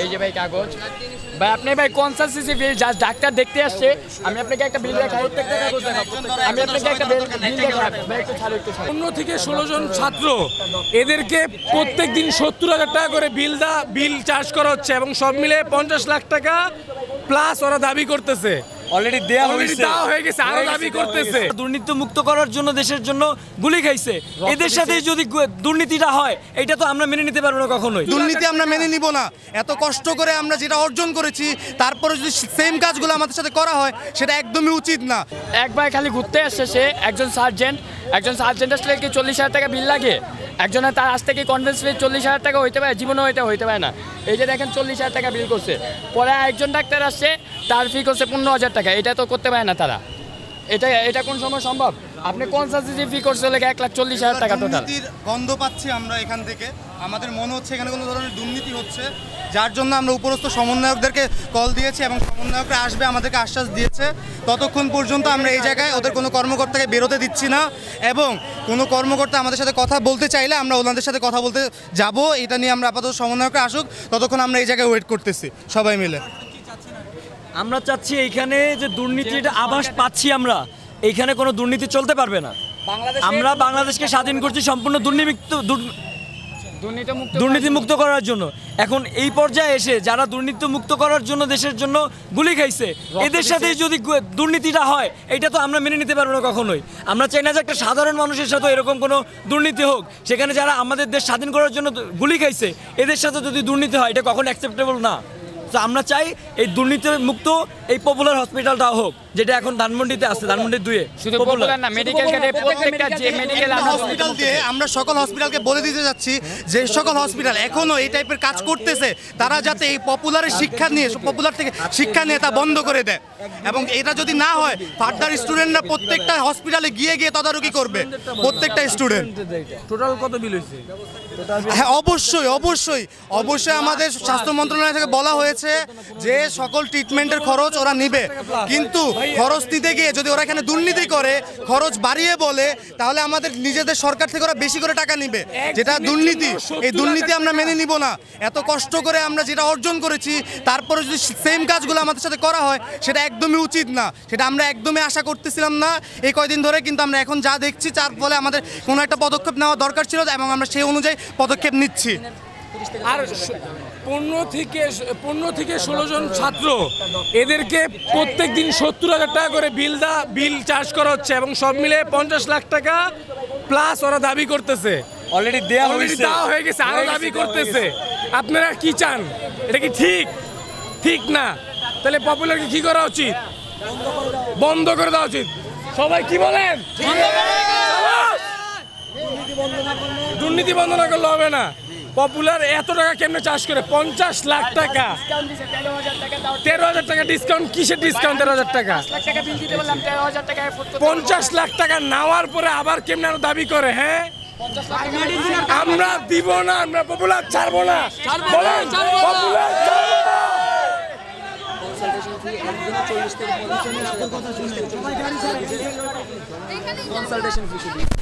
এই যে ভাই কাগজ ভাই, আপনি ভাই কনসালটেন্সি ফি জাস্ট ডাক্তার দেখতে আসছে। আমি আপনাকে একটা বিল দেখাই, আমি আপনাকে একটা বিল দেখাই ভাই, একটু ছাড়ো একটু ছাড়ো। 15 থেকে 16 জন ছাত্র, এদেরকে প্রত্যেক দিন 70,000 টাকা করে বিল চার্জ করা হচ্ছে এবং সব মিলে 50 লাখ টাকা প্লাস ওরা দাবি করতেছে। অলরেডি দেয়া হয়ে গেছে, আরো দাবি করতেছে। দুর্নীতি মুক্ত করার জন্য দেশের জন্য গুলি খাইছে, এদের সাথে যদি দুর্নীতিটা হয় এটা তো আমরা মেনে নিতে পারবো না কখনোই। দুর্নীতি আমরা মেনে নিব না। এত কষ্ট করে আমরা যেটা অর্জন করেছি তারপরে যদি সেম কাজগুলো আমাদের সাথে করা হয় সেটা একদমই উচিত না। একবার খালি ঘুরতে আসছে সে, একজন সার্জেন্ট আসলে কি 40,000 টাকা বিল লাগে? একজনের তার আজ থেকে কনভেন্স ফি 40,000 টাকা হইতে পারে, জীবনেও এটা হইতে পারে না। এই যে দেখেন 40,000 টাকা বিল করছে, পরে একজন ডাক্তার আসছে তার ফি করছে 15,000 টাকা। এটা তো করতে পারে না তারা। এটা কোন সময় সম্ভব? আপনি কনসালটেন্সি ফি করছে হলে 1,40,000 টাকা টোটাল। দুর্নীতির গন্ধ পাচ্ছি আমরা এখান থেকে, আমাদের মনে হচ্ছে এখানে কোনো ধরনের দুর্নীতি হচ্ছে, যার জন্য আমরা উপরস্থ সমন্বয়কদেরকে কল দিয়েছি এবং সমন্বয়করা আসবে আমাদেরকে আশ্বাস দিয়েছে। ততক্ষণ পর্যন্ত আমরা এই জায়গায় ওদের কোনো কর্মকর্তাকে বেরোতে দিচ্ছি না, এবং কোনো কর্মকর্তা আমাদের সাথে কথা বলতে চাইলে আমরা ওনাদের সাথে কথা বলতে যাব। এটা নিয়ে আমরা আপাতত সমন্বয়করা আসুক, ততক্ষণ আমরা এই জায়গায় ওয়েট করতেছি সবাই মিলে। আমরা চাচ্ছি এইখানে যে দুর্নীতির আভাস পাচ্ছি, আমরা এইখানে কোনো দুর্নীতি চলতে পারবে না। আমরা বাংলাদেশকে স্বাধীন করছি সম্পূর্ণ দুর্নীতি মুক্ত করার জন্য। এখন এই পর্যায়ে এসে যারা দুর্নীতি মুক্ত করার জন্য দেশের জন্য গুলি খাইছে, এদের সাথে যদি দুর্নীতিটা হয় এটা তো আমরা মেনে নিতে পারবো না কখনোই। আমরা চাই না যে একটা সাধারণ মানুষের সাথে এরকম কোনো দুর্নীতি হোক। সেখানে যারা আমাদের দেশ স্বাধীন করার জন্য গুলি খাইছে এদের সাথে যদি দুর্নীতি হয় এটা কখনো অ্যাকসেপ্টেবল না। তো আমরা চাই এই দুর্নীতি মুক্ত এই পপুলার হসপিটালটা হোক, যেটা এখন ধানমন্ডিতে আছে, ধানমন্ডি 2-এ। শুধু পপুলার না, মেডিকেল কার্ডে প্রত্যেকটা যে মেডিকেল হসপিটাল দিয়ে আমরা সকল হসপিটালকে বলে দিতে যাচ্ছি যে সকল হসপিটাল এখনো এই টাইপের কাজ করতেছে তারা যাতে এই পপুলারের শিক্ষা নিয়ে, পপুলার থেকে শিক্ষা নিয়ে তা বন্ধ করে দেয়। এবং এটা যদি না হয় ফার্দার স্টুডেন্টরা প্রত্যেকটা হসপিটালে গিয়ে তদারকি করবে, প্রত্যেকটা স্টুডেন্ট। টোটাল কত বিল হয়েছে? হ্যাঁ, অবশ্যই আমাদের স্বাস্থ্য মন্ত্রণালয় থেকে বলা হয়েছে যে সকল ট্রিটমেন্টের খরচ ওরা নিবে, কিন্তু খরচ নিতে গিয়ে যদি ওরা এখানে দুর্নীতি করে, খরচ বাড়িয়ে বলে, তাহলে আমাদের নিজেদের সরকার থেকে ওরা বেশি করে টাকা নিবে, যেটা দুর্নীতি। এই দুর্নীতি আমরা মেনে নিব না। এত কষ্ট করে আমরা যেটা অর্জন করেছি তারপরে যদি সেম কাজগুলো আমাদের সাথে করা হয় সেটা একদমই উচিত না। সেটা আমরা একদমই আশা করতেছিলাম না এই কয়দিন ধরে, কিন্তু আমরা এখন যা দেখছি তার ফলে আমাদের কোনো একটা পদক্ষেপ নেওয়া দরকার ছিল এবং আমরা সেই অনুযায়ী পদক্ষেপ নিচ্ছি। আর 15 থেকে 16 জন ছাত্র, এদেরকে প্রত্যেক দিন 70,000 টাকা করে বিল চার্জ করা হচ্ছে এবং সব মিলে 50 লাখ টাকা প্লাস ওরা দাবি করতেছে। অলরেডি দেয়া হয়ে গেছে, আরো দাবি করতেছে। আপনারা কি চান? এটা কি ঠিক না? তাহলে পপুলারকে কি করা উচিত? বন্ধ করে দেওয়া উচিত। সবাই কি বলেন? দুর্নীতি বন্ধ না করলে হবে না। পপুলার এত টাকা কেমনে চার্জ করে? 50 লাখ টাকা, 13,000 টাকা ডিসকাউন্ট। কিসের ডিসকাউন্ট? 13,000 টাকা, 50 লাখ টাকা নেওয়ার পরে আবার কেমনে আরো দাবি করে? হ্যাঁ, আমরা দিব না, আমরা পপুলার ছাড়বো না। পপুলার